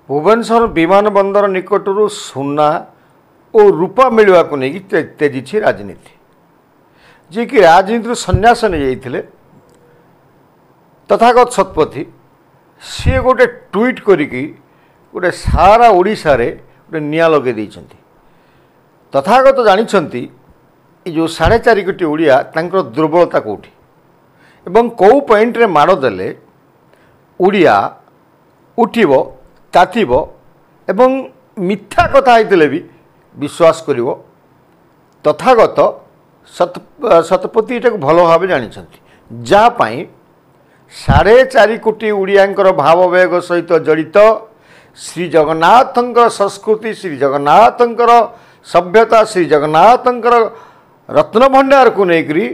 भुवनेश्वर विमान बंदर निकटरू सुना और रूपा मिलवा को लेकिन तेजी राजनीति जी कि राजनीति संन्यास नहीं जाते तथागत शतपथी सी गोटे ट्वीट करिकी गोटे सारा ओडिशा रे गोटे निया लगे देइछंती। तथागत जानिछंती जो 4.5 कोटी ओडिया तांकर दुर्बलता कोठी एवं कौ पॉइंट रे माड़ देले ओडिया उठिबो तातिबो एवं मिथ्या कथा होइतले भी विश्वास करिवो। तथागत शतपथी एटा भल भाव जानिछंती जा पाई 4.5 कोटी ओडियांकर भाववेग सहित जड़ित श्री जगन्नाथंकर संस्कृति श्री जगन्नाथंकर सभ्यता श्री जगन्नाथंकर रत्न भंडार को लेकरी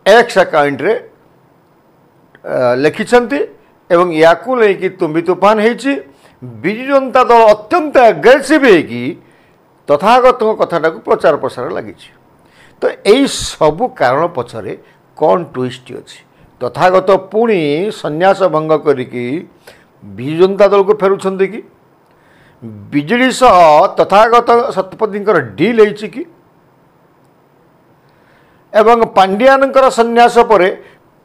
एक्स अकाउंट रे लिखिछंती एवं याकू लेकि तुम्बी तूफान हेछि। बिजु जनता दल अत्यंत एग्रेसिव है तथागत कथाटा को प्रचार प्रसार लगी। तो यही सबू कारण पछरे कौन ट्विस्ट अच्छी तथागत पुणी संन्यास भंग करिकी बिजु जनता दल को फेरुछंती कि बिजेडी सह तथागत शतपथींकर डील होइछि कि एवं पांड्यानंकर संन्यास पर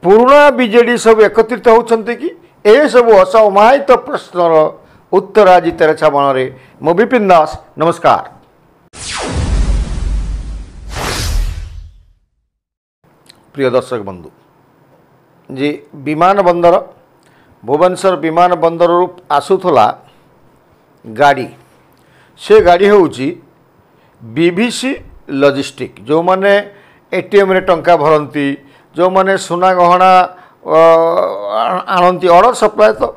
पुराना बिजेडी सब एकत्रित होउछंती कि ए सब असमाहित प्रश्नर उत्तर आज तेरछा बण मु विपिन दास नमस्कार। प्रिय दर्शक बंधु जी विमान बंदर भुवनेश्वर विमान बंदर आसुला गाड़ी से गाड़ी होउची बीभीसी लॉजिस्टिक जो माने एटीएम रे टंका भरंती जो माने सुना गहना आणंती ऑर्डर सप्लाई तो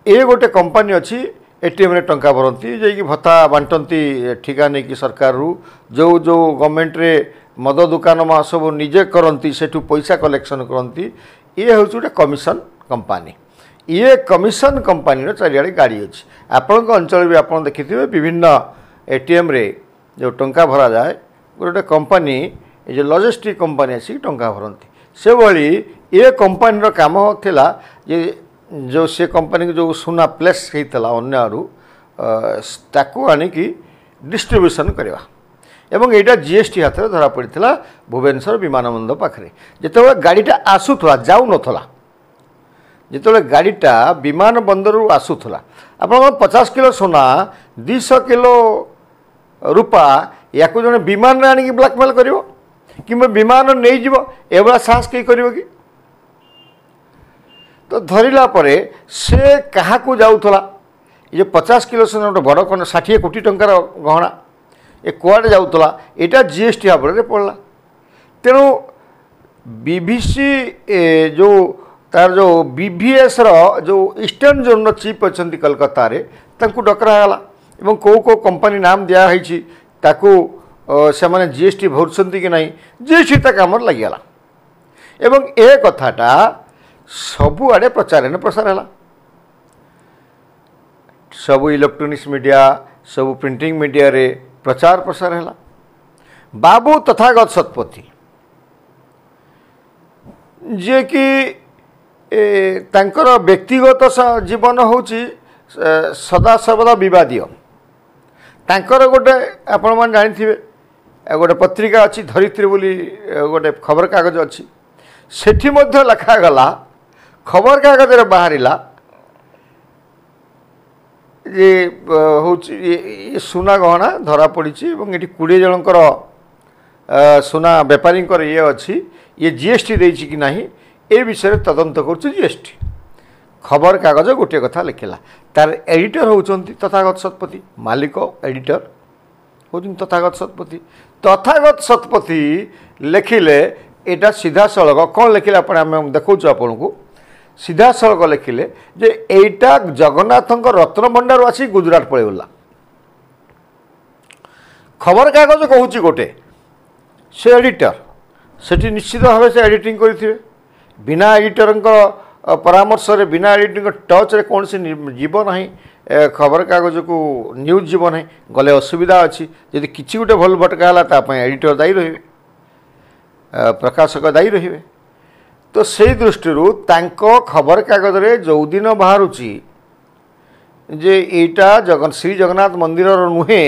ये गोटे कंपनी अच्छी एटीएम रे टंका भरंती जे कि भत्ता बांटती ठिका नहीं कि सरकार रु जो जो गवर्नमेंट रे मद दुकान में सब निजे करती सेठू पैसा कलेक्शन करती ये हूँ गोटे कमिशन कंपनी। ये कमिशन कंपनी चारिआडे गाड़ी अच्छी आपण अंचल भी आप देखिथे विभिन्न एटीएम रे जो टंका भरा जाए गोटे कंपनी ये लॉजिस्टिक कंपनी आसिक टंका भरती से भली ये कंपनी काम थिला जे जो से कंपनी जो सुना प्लेस होता अन्य आड़ू ताकू आनिकी डिस्ट्रीब्यूशन करवा एवं यहाँ जीएसटी हाथ में धरा पड़ा भुवनेश्वर विमान बंदर पाखे जिते गाड़ीटा आसूला जाऊ नथला जिते गाड़ीटा विमान बंदर आसूला आप 50 किलो सोना 200 किलो रूपा या जड़े विमान आनिकी ब्लैकमेल कर कि विमान नहीं जीव एभला साहस कहीं कर कि तो धरला परे से क्या जाऊला ये 50 किलो सोना गोटे बड़ कौन 60 कोटी टंकार गहना ये कुआड़े जाऊला यहाँ जीएसटी भाव में पड़ला। तेणु बीभीसी जो तार जो बीभीएस जो ईस्टर्न जोन चीफ अच्छा कलकत्ता डकरागला और कौ कौ कंपनी नाम दिखाई से मैंने जीएसटी भरुंट कि नहीं जीएसटी तक कम लगिगला एवं ए कथाटा सबुआड़े प्रचार प्रसार है सबू इलेक्ट्रोनिक्स मीडिया सबू प्रिंटिंग मीडिया रे प्रचार प्रसार है। बाबू तथागत शतपथी जे कि तांकर व्यक्तिगत जीवन होची सदा सर्वदा विवादीय तांकर गोटे आपण मान जानिथिबे गोटे पत्रिका अच्छी धरित्री बोली गोटे खबर कागज अच्छी सेठी मध्य लिखा गला खबर कागज रे बाहरिला ये हूँ सुना गहना धरा पड़ी ये 20 जनकर सुना बेपारी ये अच्छी ये जीएसटी देछि कि नहीं ए विषय तदंत कर जीएसटी खबर कागज गोटे कथा लिखला तार एडिटर होउचंती तथागत शतपथी मालिक एडिटर होउचंती तथागत शतपथी लिखिले एटा सीधा सड़क कौन लिखिले आप देखा आपन को सीधा सड़क लिखिले जे एटा जगन्नाथ रत्न भंडार आसी गुजरात पलैगला खबर कागज कहूँ गोटे से एडिटर सेठी निश्चित भाव से एडिटिंग करेंगे बिना एडिटर परामर्श रे बिना एडिटिंग टच रे कौन से जीव ना खबर कागज को न्यूज जीव ना गले असुविधा अच्छी जदि किसी गोटे भल भटका है एडिटर दायी रे प्रकाशक दायी रे तो से दृष्टि खबर कागज रे जो दिन बाहर जे एटा श्री जगन्नाथ मंदिर नुहे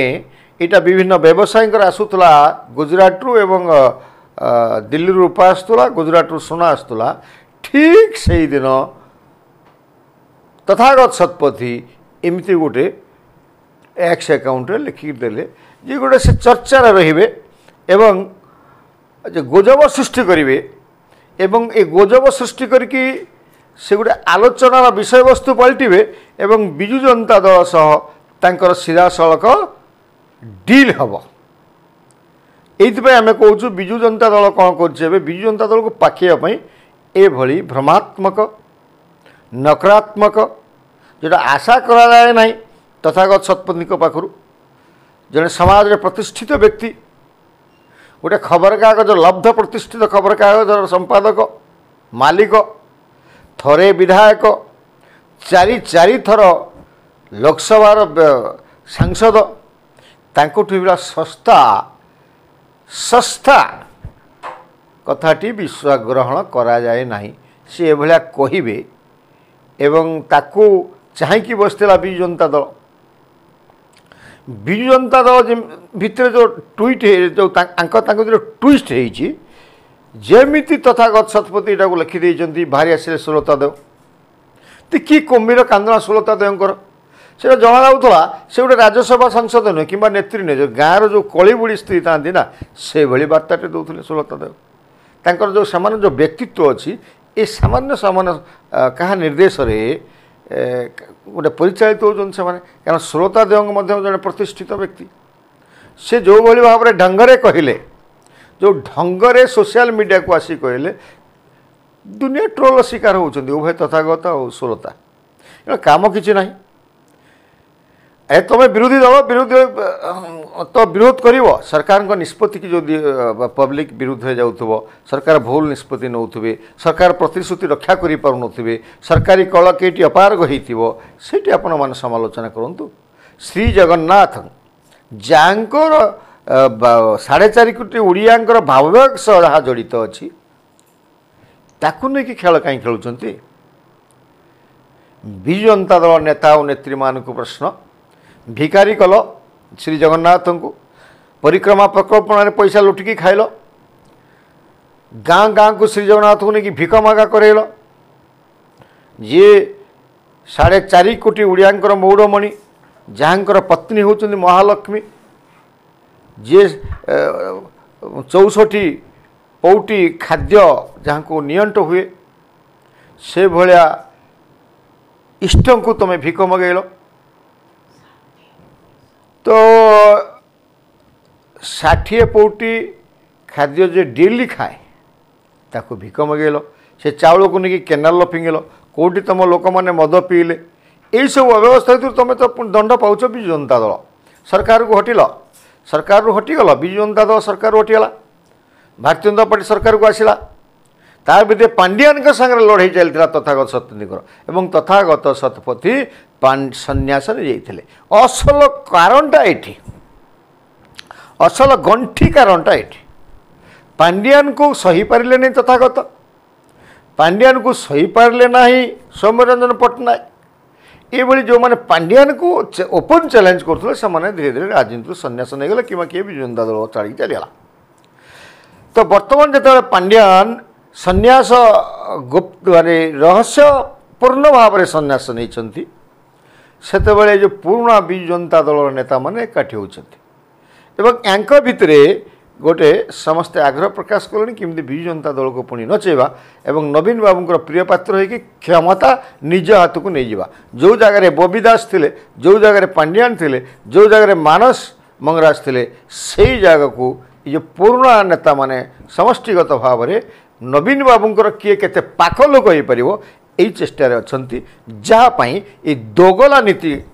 यहाँ विभिन्न व्यवसायी आसूला गुजरात रु एवं दिल्ली रूपा आसूला गुजरात रु सोना आसूला ठीक से ही दिन तथागत शतपथी एमती गोटे एक्स अकाउंट रे लिखिक देले जे गोटे से चर्चा रहिबे एवं जे गुजब सृष्टि करिवे एवं ए गुजब सृष्टि करके से गोटे आलोचनार विषय वस्तु पलटिबे एवं बिजु जनता दल सह तांकर सीधा सड़क डील हम ये आम कहूँ बिजु जनता दल कौन कर बिजु जनता दल को पाखिया एभली भ्रमात्मक नकारात्मक जोटा आशा करा जाए ना तथागत शतपथी पाखु जड़े समाज रे प्रतिष्ठित व्यक्ति गोटे खबर कागज लब्ध प्रतिष्ठित खबर कागज संपादक मालिक थरे विधायक चारि चारि थर लोकसभार सांसद तांको ठुला सस्ता सस्ता कथाटी विश्वास ग्रहण करा जाए नहीं सी एभलिया कहिबे एवं ताकू चाहेकि बसला बिजु जनता दल बिजु जनता दल भितर जो ट्वीट जो ट्विस्ट होती जेमिति तथागत शतपथी यहाँ को लिखिदे भारी आसिले सुलता देव तो कि कुंभीर कांदना सुलता देवकर से जना जाऊला से गोटे राज्यसभा सांसद नुहे कि नेत्री नुहे जो गाँव जो कली बुढ़ी स्त्री था से भली बार्ताटे दौले सुलता देव तांकर जो सामान्य जो व्यक्तित्व अच्छी ये सामान्य सामान्य क्या निर्देश गोटे परिचालित होती से कारण सुलता देव जड़े प्रतिष्ठित व्यक्ति से जो भली भाव में ढंगरे कहले जो ढंगरे सोशल मीडिया को आसी कहले दुनिया ट्रोल शिकार होती उभय तथागत और सुलता काम किसी ना ए तुम विरोधी दल विरोधी तो विरोध कर सरकार निष्पत्ति की जो पब्लिक विरुद्ध हो जाऊ सरकार भूल निष्पत्ति नौथे सरकार प्रतिश्रुति रक्षा कर पारे सरकारी कल कईटी अपारग होती आपण मैंने समालोचना करूँ श्री जगन्नाथ जांकर 4.5 कोटी ओडियांकर भाववेग सह जहाँ जड़ित अच्छी ताकू नहीं कि खेल कहीं खेलुंट बिजु जनता दल नेता और नेत्री मान प्रश्न भिकारी कल श्री जगन्नाथ को परिक्रमा प्रकल्पन पैसा लुटिकी खाइल गाँ गाँ को श्री जगन्नाथ को लेकिन भिक मागा करेल जी 4.5 कोटी ओडियांकर मौड़मणि जहाँकर पत्नी होती महालक्ष्मी जी 64 पौटी खाद्य जहाँ को नियंट हुए से भलिया इष्ट को तुम भिक मगेल तो 60 पौटी खाद्य जे डेली खाए ताको भिक मगेल से चाउल को लेकिन केनाल फिंगल कौटी तुम लोक मैंने मद पीले यही सब अव्यवस्था तुम तो दंड पाच बिजु जनता दल सरकार को हटिल सरकार रू हटिगल बिजु जनता दल सरकार हटिगला भारतीय जनता पार्टी सरकार को आसला तार भितर पांडियान सागर लड़ाई चलता तथागत शतपथी एवं तथागत शतपथी सन्यास जाते असल कारणटा ये असल गंठी कारणटा ये पांडियान को सही पारे नहीं तथागत पांडियान को सही पारे ना सौम्यरंजन पट्टनायक ये जो मैंने पांडियान को ओपन चैलेंज करते से धीरे धीरे राजनीति सन्यास नहीं गले कि किए बिजु जनता दल छाड़ी चलीगला तो बर्तमान जो पांडियान सन्यास गुप्त माने रहस्यपूर्ण भाव में सन्यास नहीं सेतबेले जो पुराना बिजु जनता दल नेता मैंने एकाठी होती यांक भितर गोटे समस्ते आग्रह प्रकाश कले किमती बिजु जनता दल को पुणी नचेबा एवं नवीन बाबूंकर प्रिय पात्र हो क्षमता निज हाथ को नहीं जा जो जगार बबी दास थे जो जगार पांडियान थे जो जगार मानस मंगराज थे से जगह को ये पुराना नेता माने समष्टिगत भाव में नवीन बाबूंकर किए केते पाख लोक हो पार यही चेष्टार अच्छा जहाँपाई ये दोगला नीति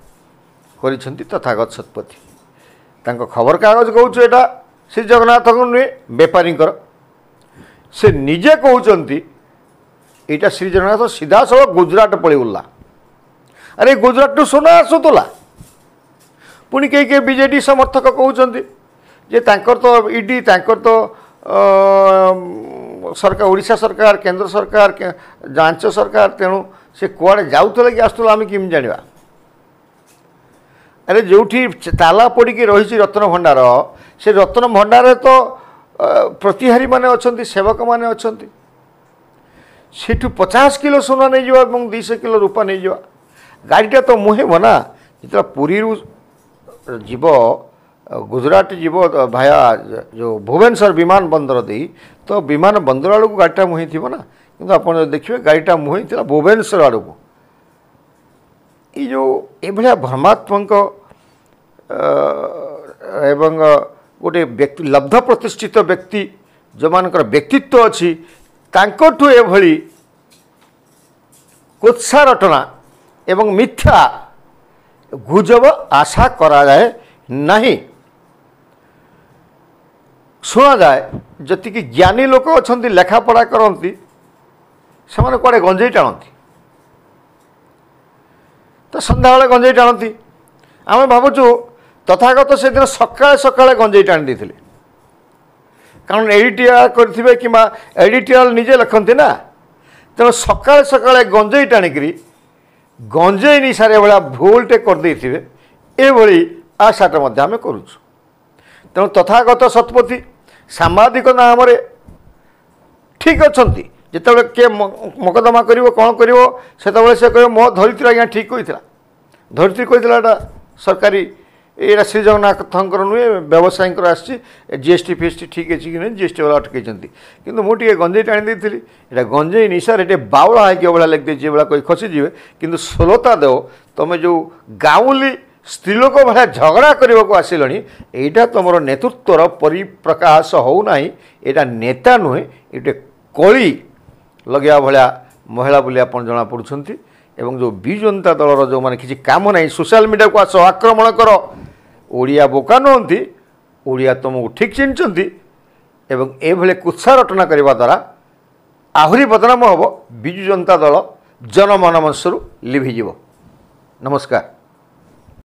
करिसेंती तथागत शतपथी तांको खबर कागज कहूँ एटा श्री जगन्नाथ नुहे बेपारी से निजे कहते यहाँ श्री जगन्नाथ सीधा सब गुजरात पलैगला अरे गुजरात टू सोना आसूला पुणी कई बीजेडी समर्थक कहते जे तांकर तो ईडी तांकर तो सरकार ओडिशा सरकार केंद्र सरकार जांच सरकार तेणु से कुआड़े जाऊला कि आसूला आम किम जाना अरे जो ताला पड़ी रही रत्न भंडार से रत्न भंडार तो प्रतिहारी माने अच्छा सेवक माने अच्छा सेठू 50 किलो सोना नहीं जावा 200 किलो रूपा नहीं जावा गाड़ीटा तो मुहेब ना जो पुरी जीव गुजरात जीव भाया जो भुवनेश्वर विमान बंदर दे तो विमान बंदर आड़ को गाड़ीटा मुही थी ना कि आप देखिए गाड़ीटा मुही थी भुवनेश्वर आड़ को ये जो ये भ्रमात्मक एवं गोटे व्यक्ति लब्ध प्रतिष्ठित व्यक्ति जो मानकर व्यक्तित्व अच्छी तांकोठु एभली कुत्सा रटना एवं मिथ्या गुजब आशा करा जाए नहीं शुणा जाए जति ज्ञानी लोक अच्छा लेखापढ़ा करती से कड़े गंजेई टाणती तो सन्ध्या बेले गंजेई टाणती आम भावुँ तथागत से दिन सकाଳେ सकाଳେ गंजेई टाणी देते कारण एडिटिया करेंगे कि एडिटोरियल निजे लिखती ना तेणु सकाळे सकाळे गंजेई टाणिकी गंजेई निशारे भाया भूलटे करदे ये आशाटा आम करुचु तेणु तथागत सतपथी सांबादिक नाम ठीक अच्छा जिते किए मकदमा कर कौन कर से कह मो धरित्री आज्ञा ठीक होता धरित्री कहता सरकारी ये श्री जगन्नाथ नुहे व्यवसायी जीएसटी फीएसटी ठीक अच्छी कि नहीं जीएसटी वाला अटकई कि मुझे गंजेई टाणी देती ये गंजेई निशार ये बावड़ा है भाया लिखी देती भाया कही खसीजे कि षोलता देव तुम जो गाँवली स्त्रीलोक भाया झगड़ा करने को आसिल यहाँ तुम नेतृत्वर परिप्रकाश होना यहाँ नेता नुहे ये कली लगे भाया महिला बोली आप जना पड़ुंट एवं जो विजु जनता दलर जो मैंने किसी काम ना सोशल मीडिया को आस आक्रमण कर ओडिया बोका नुहति ओडिया तुमको ठीक चिन्हती एवं ये कुत्सा रटना करने द्वारा आहरी बदनाम हम विजु जनता दल जनमन मनसरू लिभिज। नमस्कार।